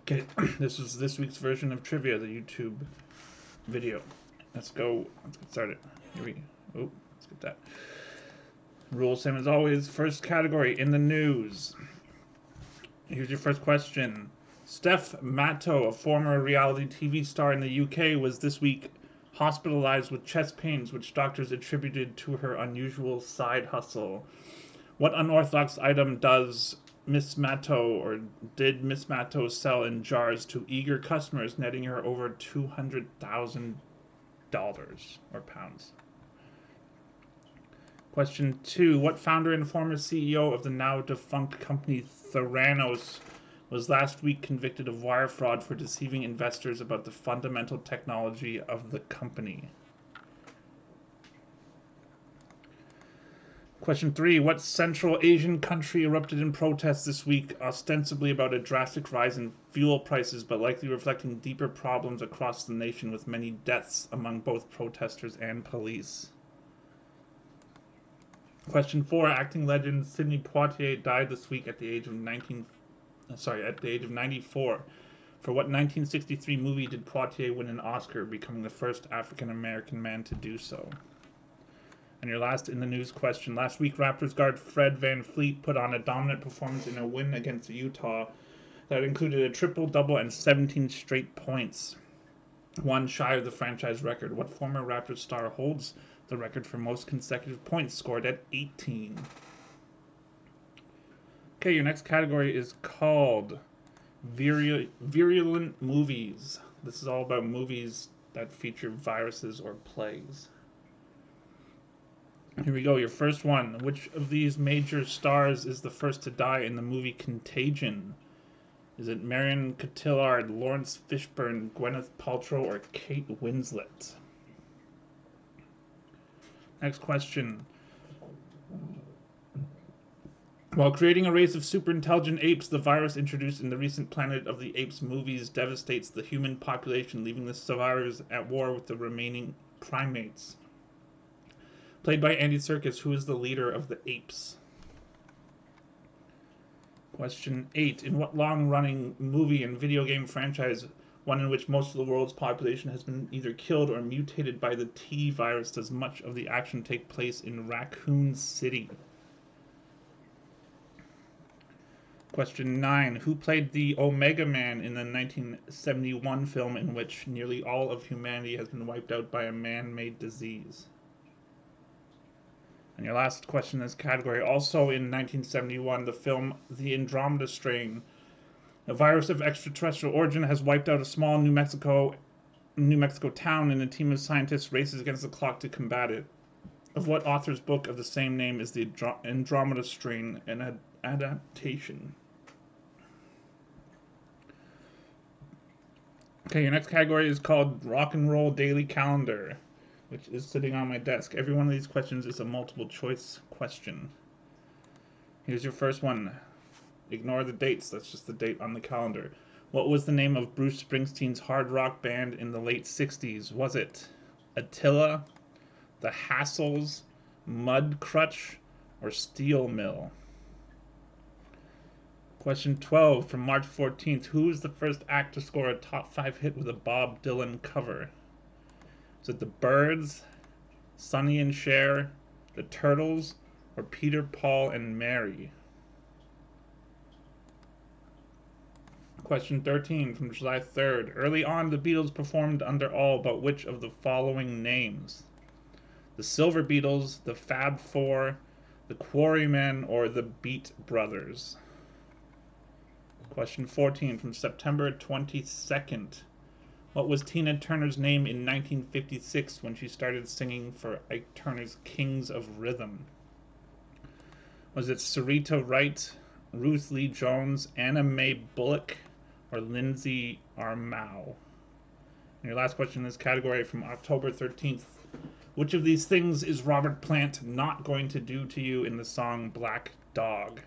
Okay, this is this week's version of trivia, the YouTube video. Let's go. Let's get started. Here we go. Oh, let's get that. Rules same as always. First category in the news. Here's your first question. Steph Matto, a former reality TV star in the UK, was this week hospitalized with chest pains, which doctors attributed to her unusual side hustle. What unorthodox item does Miss Matto or did Miss Matto sell in jars to eager customers, netting her over $200,000 or pounds? Question 2. What founder and former CEO of the now defunct company Theranos was last week convicted of wire fraud for deceiving investors about the fundamental technology of the company? Question 3. What Central Asian country erupted in protest this week, ostensibly about a drastic rise in fuel prices, but likely reflecting deeper problems across the nation with many deaths among both protesters and police? Question 4. Acting legend Sidney Poitier died this week at the age of 94. For what 1963 movie did Poitier win an Oscar, becoming the first African-American man to do so? And your last in the news question. Last week, Raptors guard Fred VanVleet put on a dominant performance in a win against Utah that included a triple-double and 17 straight points, one shy of the franchise record. What former Raptors star holds the record for most consecutive points scored at 18? Okay, your next category is called Virulent Movies. This is all about movies that feature viruses or plagues. Here we go, your first one. Which of these major stars is the first to die in the movie Contagion? Is it Marion Cotillard, Lawrence Fishburne, Gwyneth Paltrow, or Kate Winslet? Next question. While creating a race of super-intelligent apes, the virus introduced in the recent Planet of the Apes movies devastates the human population, leaving the survivors at war with the remaining primates. Played by Andy Serkis, who is the leader of the apes? Question 8. In what long-running movie and video game franchise, one in which most of the world's population has been either killed or mutated by the T virus, does much of the action take place in Raccoon City? Question 9. Who played the Omega Man in the 1971 film in which nearly all of humanity has been wiped out by a man-made disease? And your last question in this category, also in 1971, the film The Andromeda Strain. A virus of extraterrestrial origin has wiped out a small New Mexico town, and a team of scientists races against the clock to combat it. Of what author's book of the same name is The Andromeda Strain an adaptation? Okay, your next category is called Rock and Roll Daily Calendar, which is sitting on my desk. Every one of these questions is a multiple choice question. Here's your first one. Ignore the dates, that's just the date on the calendar. What was the name of Bruce Springsteen's hard rock band in the late 60s? Was it Attila, the Hassles, Mudcrutch, or Steel Mill? Question 12 from March 14th. Who was the first act to score a top 5 hit with a Bob Dylan cover? Is it the Byrds, Sonny and Cher, the Turtles, or Peter, Paul, and Mary? Question 13 from July 3rd. Early on, the Beatles performed under all but which of the following names? The Silver Beatles, the Fab Four, the Quarrymen, or the Beat Brothers? Question 14 from September 22nd. What was Tina Turner's name in 1956 when she started singing for Ike Turner's Kings of Rhythm? Was it Sarita Wright, Ruth Lee Jones, Anna Mae Bullock, or Lindsay Armau? And your last question in this category from October 13th. Which of these things is Robert Plant not going to do to you in the song Black Dog?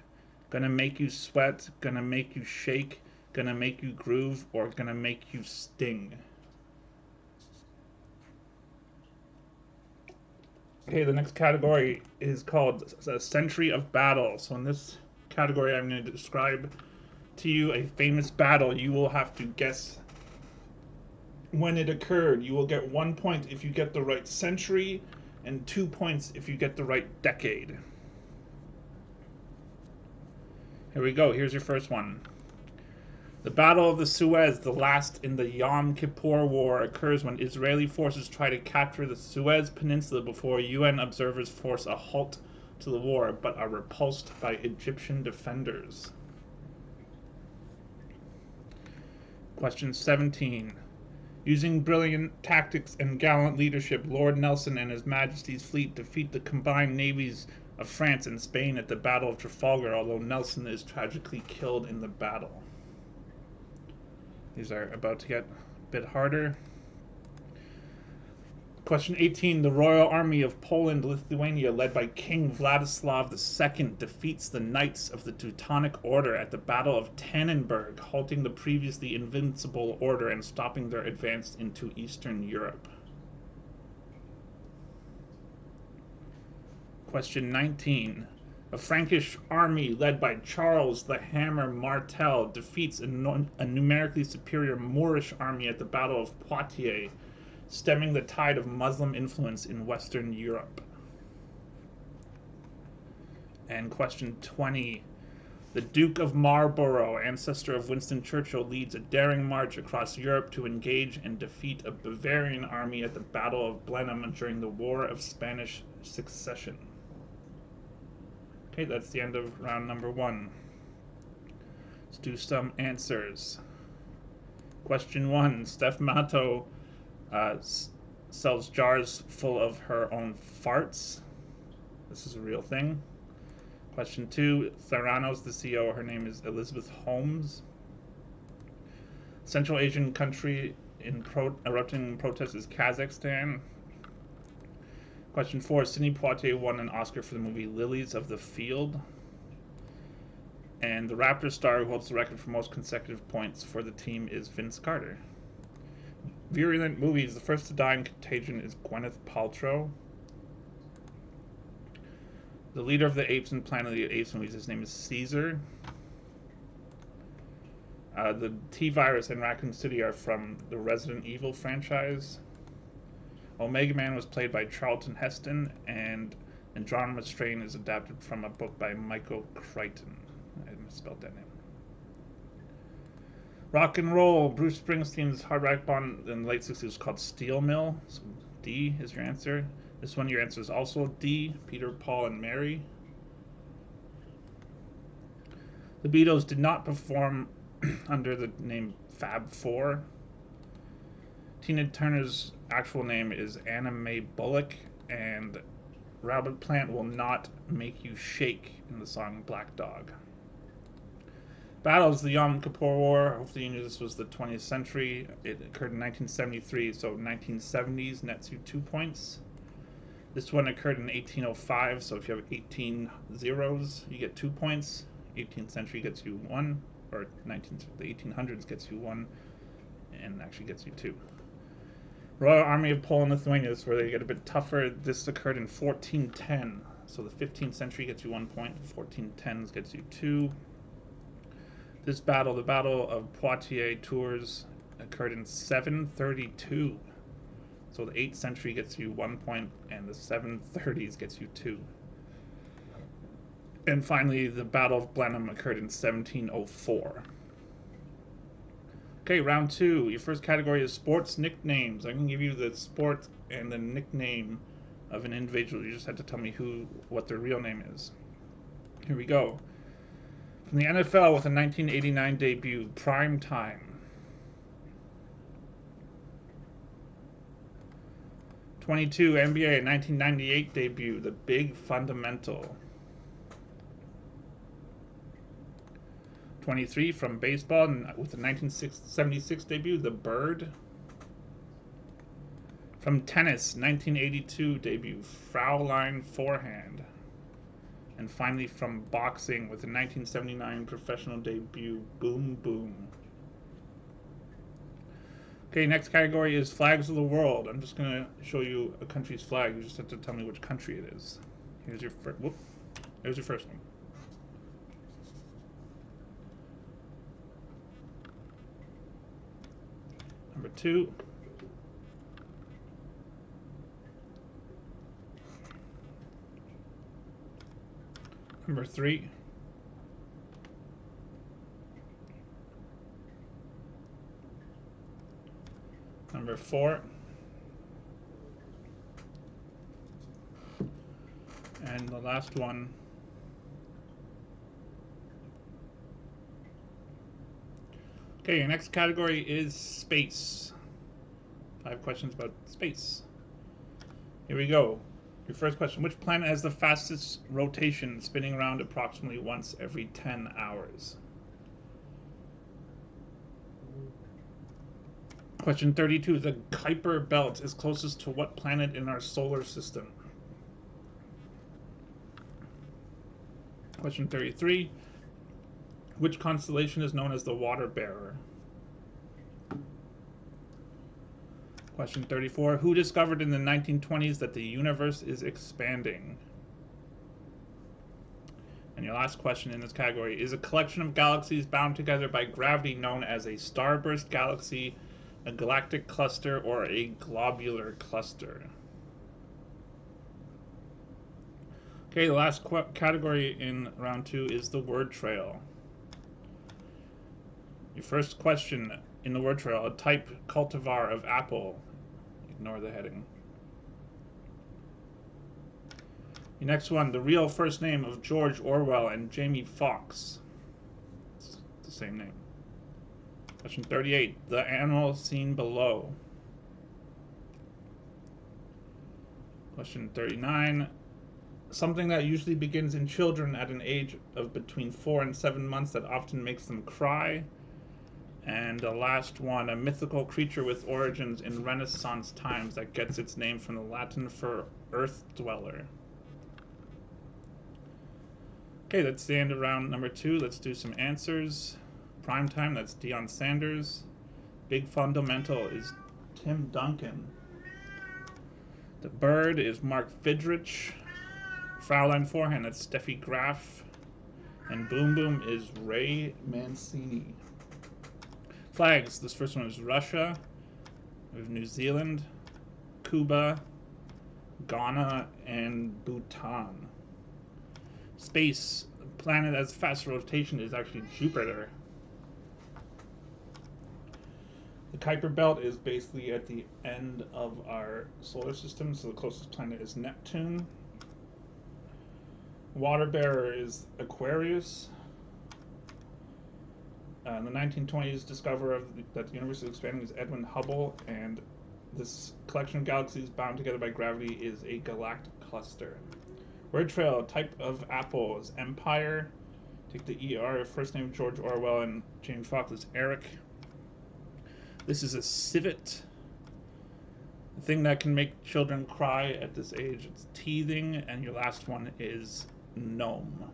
Gonna make you sweat, gonna make you shake, gonna make you groove, or gonna make you sting? Okay, the next category is called A Century of Battle. So in this category, I'm going to describe to you a famous battle, you will have to guess when it occurred. You will get 1 point if you get the right century, and 2 points if you get the right decade. Here we go. Here's your first one. The Battle of the Suez, the last in the Yom Kippur War, occurs when Israeli forces try to capture the Suez Peninsula before UN observers force a halt to the war, but are repulsed by Egyptian defenders. Question 17. Using brilliant tactics and gallant leadership, Lord Nelson and His Majesty's fleet defeat the combined navies of France and Spain at the Battle of Trafalgar, although Nelson is tragically killed in the battle. These are about to get a bit harder. Question 18. The Royal Army of Poland-Lithuania, led by King Vladislav II, defeats the Knights of the Teutonic Order at the Battle of Tannenberg, halting the previously invincible order and stopping their advance into Eastern Europe. Question 19. A Frankish army led by Charles the Hammer Martel defeats a numerically superior Moorish army at the Battle of Poitiers, stemming the tide of Muslim influence in Western Europe. And question 20. The Duke of Marlborough, ancestor of Winston Churchill, leads a daring march across Europe to engage and defeat a Bavarian army at the Battle of Blenheim during the War of Spanish Succession. Okay, that's the end of round number 1. Let's do some answers. Question 1. Steph Matto sells jars full of her own farts. This is a real thing. Question 2. Theranos, the CEO, her name is Elizabeth Holmes. Central Asian country erupting in protest is Kazakhstan. Question 4. Sidney Poitier won an Oscar for the movie Lilies of the Field. And the Raptors star who holds the record for most consecutive points for the team is Vince Carter. Virulent movies. The first to die in Contagion is Gwyneth Paltrow. The leader of the apes in Planet of the Apes movies, his name is Caesar. The T-Virus and Raccoon City are from the Resident Evil franchise. Omega Man was played by Charlton Heston, and Andromeda Strain is adapted from a book by Michael Crichton. I misspelled that name. Rock and roll. Bruce Springsteen's hard rock band in the late 60s was called Steel Mill. So D is your answer. This one, your answer is also D. Peter, Paul, and Mary. The Beatles did not perform under the name Fab Four. Tina Turner's actual name is Anna Mae Bullock, and Robert Plant will not make you shake in the song Black Dog. Battles, the Yom Kippur War. Hopefully you knew this was the 20th century. It occurred in 1973, so 1970s nets you 2 points. This one occurred in 1805, so if you have 18 zeros, you get 2 points. 18th century gets you 1, or the 1800s gets you 1, and actually gets you 2. Royal Army of Poland and Lithuania is where they get a bit tougher. This occurred in 1410, so the 15th century gets you 1 point, 1410s gets you 2. This battle, the Battle of Poitiers Tours, occurred in 732. So the 8th century gets you 1 point, and the 730s gets you 2. And finally, the Battle of Blenheim occurred in 1704. Okay, round 2. Your first category is sports nicknames. I can give you the sport and the nickname of an individual. You just have to tell me what their real name is. Here we go. From the NFL with a 1989 debut, Prime Time. 22, NBA 1998 debut, The Big Fundamental. 23, from baseball with the 1976 debut, The Bird. From tennis, 1982 debut, Fraulein Forehand. And finally, from boxing with the 1979 professional debut, Boom Boom. Okay, next category is flags of the world. I'm just going to show you a country's flag. You just have to tell me which country it is. Here's your there's your first one. Number 2. Number 3. Number 4. And the last one. Okay, your next category is space. 5 questions about space. Here we go. Your first question: which planet has the fastest rotation, spinning around approximately once every 10 hours? Question 32. The Kuiper Belt is closest to what planet in our solar system? Question 33. Which constellation is known as the Water Bearer? Question 34. Who discovered in the 1920s that the universe is expanding? And your last question in this category is a collection of galaxies bound together by gravity known as a starburst galaxy, a galactic cluster, or a globular cluster? Okay, the last category in round 2 is the word trail. Your first question in the word trail: a type cultivar of apple. Ignore the heading. Your next one: the real first name of George Orwell and Jamie Foxx. It's the same name. Question 38. The animal seen below. Question 39. Something that usually begins in children at an age of between 4 and 7 months that often makes them cry. And the last one: a mythical creature with origins in Renaissance times that gets its name from the Latin for earth dweller. Okay, that's the end of round number 2. Let's do some answers. Prime time, that's Deion Sanders. Big fundamental is Tim Duncan. The bird is Mark Fidrich. Fraulein forehand, that's Steffi Graf. And boom boom is Ray Mancini. Flags, this first one is Russia. We have New Zealand, Cuba, Ghana, and Bhutan. Space, planet as fast rotation is actually Jupiter. The Kuiper Belt is basically at the end of our solar system, so the closest planet is Neptune. Water Bearer is Aquarius. In the 1920s, discoverer that the universe is expanding is Edwin Hubble, and this collection of galaxies bound together by gravity is a galactic cluster. Word trail, type of apple is Empire. Take the ER, first name George Orwell and Jamie Foxx is Eric. This is a civet. The thing that can make children cry at this age, it's teething. And your last one is gnome.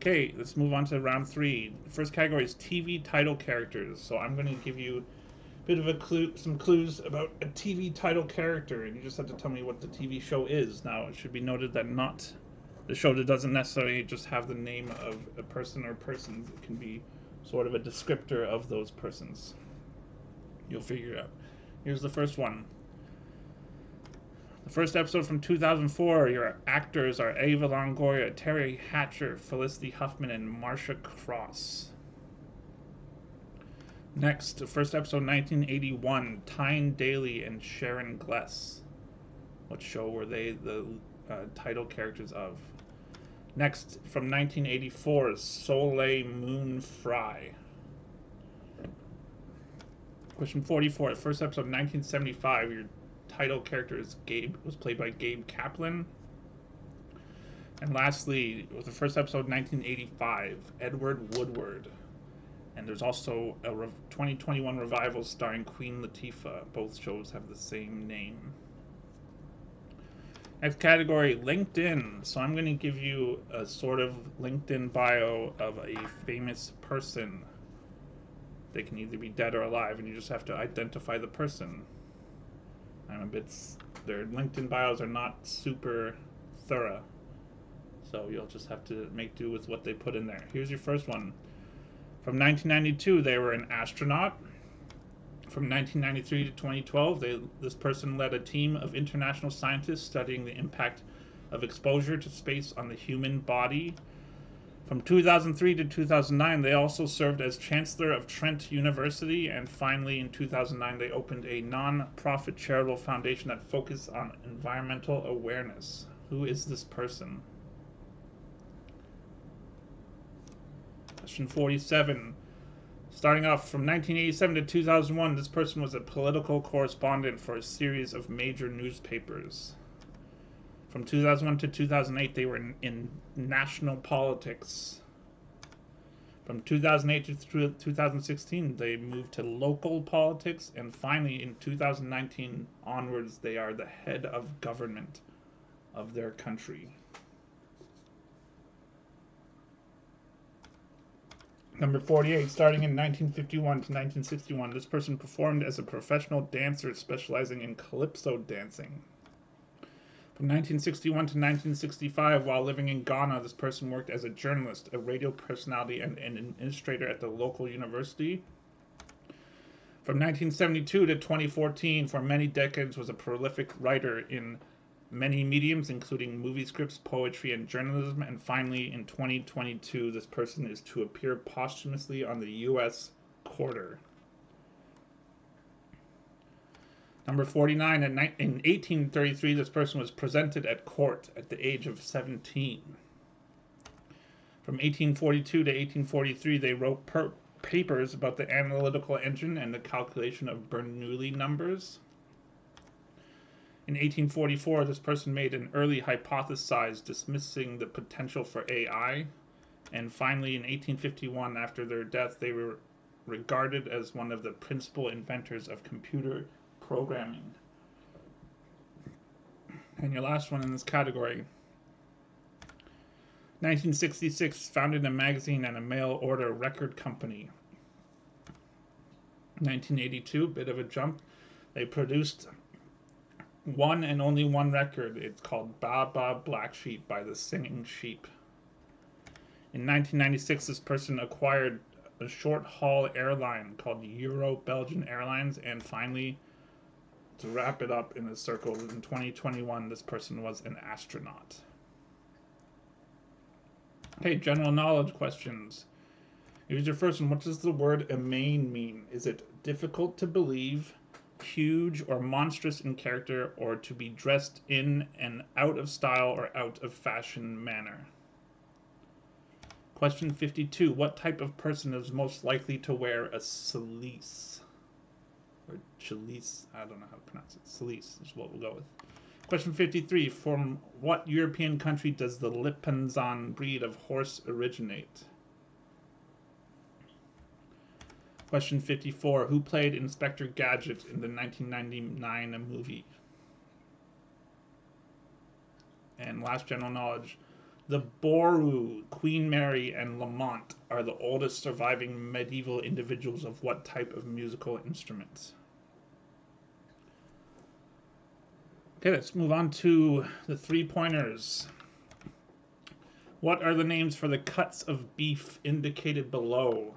Okay, let's move on to round 3. The first category is TV title characters. So I'm going to give you a bit of a clue, some clues about a TV title character, and you just have to tell me what the TV show is. Now, it should be noted that not the show that doesn't necessarily just have the name of a person or persons. It can be sort of a descriptor of those persons. You'll figure it out. Here's the first one. The first episode from 2004, your actors are Ava Longoria, Terry Hatcher, Felicity Huffman, and Marcia Cross. Next, the first episode 1981, Tyne Daly and Sharon Gless. What show were they the title characters of? Next, from 1984, Soleil Moon Frye. Question 44, the first episode 1975, your title character is was played by Gabe Kaplan. And lastly, with the first episode 1985, Edward Woodward. And there's also a 2021 revival starring Queen Latifah. Both shows have the same name. Next category, LinkedIn. So I'm going to give you a sort of LinkedIn bio of a famous person. They can either be dead or alive, and you just have to identify the person. Their LinkedIn bios are not super thorough, so you'll just have to make do with what they put in there. Here's your first one. From 1992, they were an astronaut, From 1993 to 2012, this person led a team of international scientists studying the impact of exposure to space on the human body. From 2003 to 2009, they also served as Chancellor of Trent University, and finally in 2009 they opened a non-profit charitable foundation that focuses on environmental awareness. Who is this person? Question 47. Starting off from 1987 to 2001, this person was a political correspondent for a series of major newspapers. From 2001 to 2008, they were in national politics. From 2008 to 2016, they moved to local politics, and finally in 2019 onwards, they are the head of government of their country. Number 48, starting in 1951 to 1961, this person performed as a professional dancer specializing in calypso dancing. From 1961 to 1965, while living in Ghana, this person worked as a journalist, a radio personality, and an administrator at the local university. From 1972 to 2014, for many decades, was a prolific writer in many mediums, including movie scripts, poetry, and journalism. And finally, in 2022, this person is to appear posthumously on the U.S. Quarter. Number 49, in 1833, this person was presented at court at the age of 17. From 1842 to 1843, they wrote papers about the analytical engine and the calculation of Bernoulli numbers. In 1844, this person made an early hypothesis dismissing the potential for AI. And finally, in 1851, after their death, they were regarded as one of the principal inventors of computer programming. And your last one in this category. 1966, founded a magazine and a mail order record company. 1982, bit of a jump, they produced one and only one record. It's called Ba Ba Black Sheep by the Singing Sheep. In 1996, this person acquired a short-haul airline called Euro-Belgian Airlines, and finally, to wrap it up in a circle, in 2021, this person was an astronaut. Okay, general knowledge questions. Here's your first one. What does the word amain mean? Is it difficult to believe, huge or monstrous in character, or to be dressed in an out of style or out of fashion manner? Question 52. What type of person is most likely to wear a cilice? Or cilice, I don't know how to pronounce it. Cilice is what we'll go with. Question 53. From what European country does the Lipizzan breed of horse originate? Question 54. Who played Inspector Gadget in the 1999 movie? And last general knowledge. The Boru, Queen Mary, and Lamont are the oldest surviving medieval individuals of what type of musical instruments? Okay, let's move on to the 3-pointers. What are the names for the cuts of beef indicated below?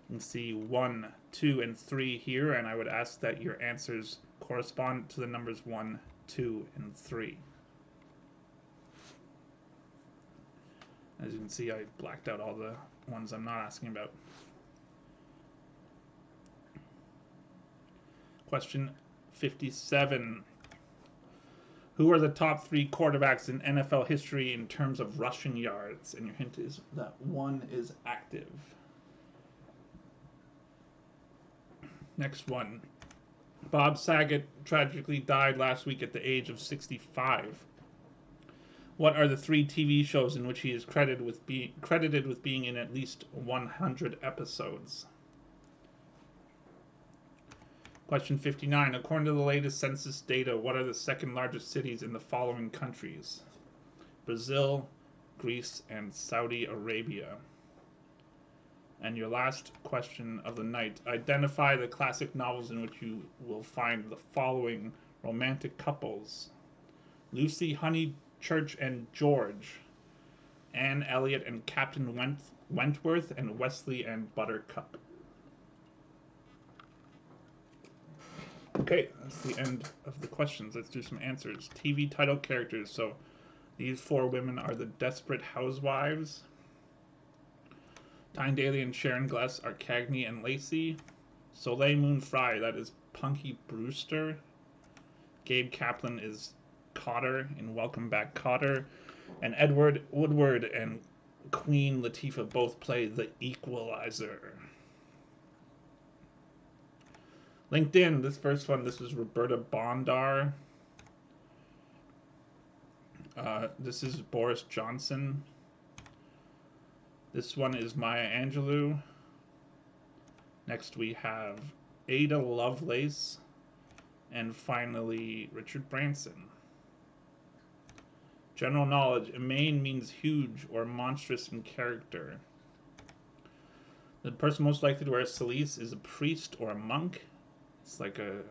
You can see 1, 2, and 3 here, and I would ask that your answers correspond to the numbers 1, 2, and 3. As you can see, I blacked out all the ones I'm not asking about. Question 57. Who are the top 3 quarterbacks in NFL history in terms of rushing yards? And your hint is that one is active. Next one. Bob Saget tragically died last week at the age of 65. What are the 3 TV shows in which he is credited with being in at least 100 episodes? Question 59. According to the latest census data, what are the second largest cities in the following countries? Brazil, Greece, and Saudi Arabia. And your last question of the night. Identify the classic novels in which you will find the following romantic couples. Lucy Honeychurch and George. Anne Elliot and Captain Wentworth, and Wesley and Buttercup. Okay, that's the end of the questions. Let's do some answers. TV title characters. So these four women are the Desperate Housewives. Tyne Daly and Sharon Gless are Cagney and Lacey. Soleil Moon Frye, that is Punky Brewster. Gabe Kaplan is Cotter in Welcome Back, Cotter. And Edward Woodward and Queen Latifah both play the Equalizer. LinkedIn, this first one, this is Roberta Bondar. This is Boris Johnson. This one is Maya Angelou. Next we have Ada Lovelace. And finally, Richard Branson. General knowledge, Emain means huge or monstrous in character. The person most likely to wear a cilice is a priest or a monk. It's like a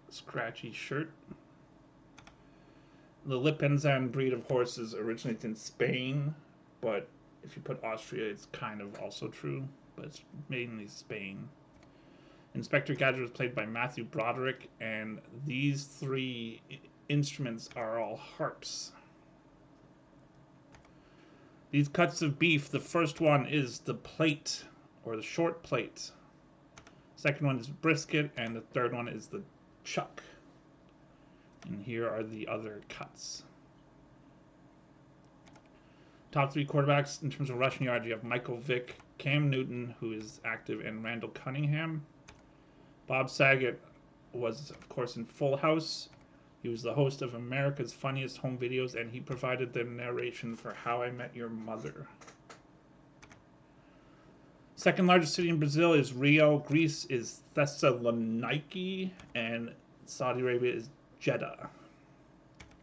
scratchy shirt. The Lippenzahn breed of horses originates in Spain, but if you put Austria, it's kind of also true, but it's mainly Spain. Inspector Gadget was played by Matthew Broderick, and these three instruments are all harps. These cuts of beef, the first one is the plate, or the short plate. Second one is brisket, and the third one is the chuck. And here are the other cuts. Top three quarterbacks in terms of rushing yards, you have Michael Vick, Cam Newton, who is active, and Randall Cunningham. Bob Saget was, of course, in Full House. He was the host of America's Funniest Home Videos, and he provided the narration for How I Met Your Mother. Second largest city in Brazil is Rio. Greece is Thessaloniki, and Saudi Arabia is Jeddah.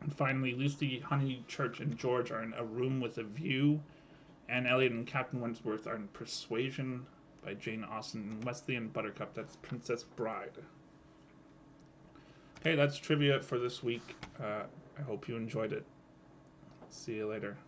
And finally, Lucy, Honeychurch, and George are in A Room with a View. Anne Elliot and Captain Wentworth are in Persuasion by Jane Austen. And Wesley and Buttercup, that's Princess Bride. Okay, that's trivia for this week. I hope you enjoyed it. See you later.